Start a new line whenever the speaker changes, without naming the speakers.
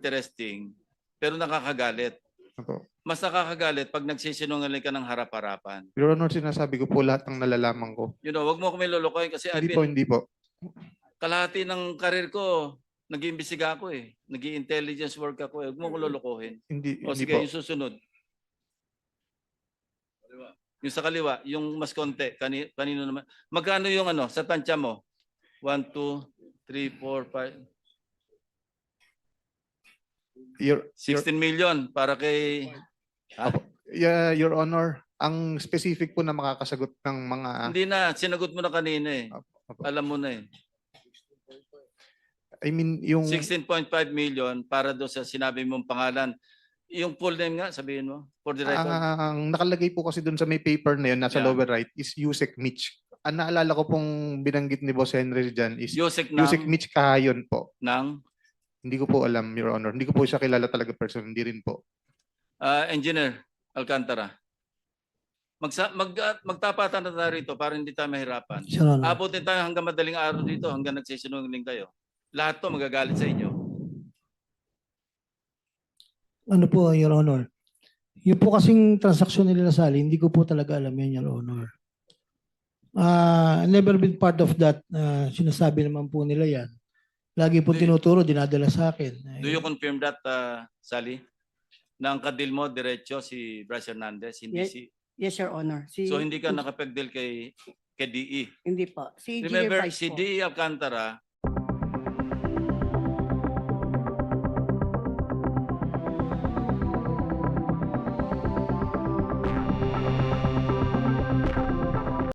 interesting, pero nakakagalit.
Opo.
Mas nakakagalit pag nagsisinungaling ka ng harap-harapan.
Your Honor, sinasabi ko po lahat ng nalalaman ko.
You know, wag mo kami lulukoyin kasi
Hindi po.
kalahati ng karir ko, nag-iimbestiga ako eh. Nag-i-intelligence work ako eh. Huwag mo ko lulukohin. O
Hindi
sige,
po.
yung susunod. Yung sa kaliwa, yung mas konti. Kanino naman? Magkano yung ano, sa tansya mo? 1, 2, 3, 4, 5.
Your
16 million para kay... Ha?
Yeah, Your Honor, ang specific po na makakasagot ng mga...
Hindi na, sinagot mo na kanina eh.
Opo.
Alam mo na eh.
I mean, yung...
16.5 million para doon sa sinabi mong pangalan. Yung full name nga, sabihin mo, for the record.
Ang nakalagay po kasi doon sa may paper na yun, nasa
Yeah.
lower right, is Yusek Mitch. Ang naalala ko pong binanggit ni Boss Henry dyan is
Yusek
Yusek Mitch Kahayon po.
ng
Hindi ko po alam, Your Honor. Hindi ko po siya kilala talaga person. Hindi rin po.
Engineer Alcantara. Magtapatan na tayo rito para hindi tayo mahirapan.
Your Honor.
Abutin tayo hanggang madaling araw dito, hanggang nagsisinungaling kayo. Lahat to magagalit sa inyo.
Ano po, Your Honor? Yung po kasing transaksyon nila Sally, hindi ko po talaga alam yan, Your Honor. Never been part of that. Sinasabi naman po nila yan. Lagi po tinuturo, dinadala sa akin.
Do you confirm that, Sally? Na ang kadil mo, diretso si Bryce Hernandez, hindi
Yes. Yes, Your Honor.
So hindi ka nakapagdeal kay DE.
Hindi po. Si Engineer
Remember,
Bryce
si
po.
DE Alcantara,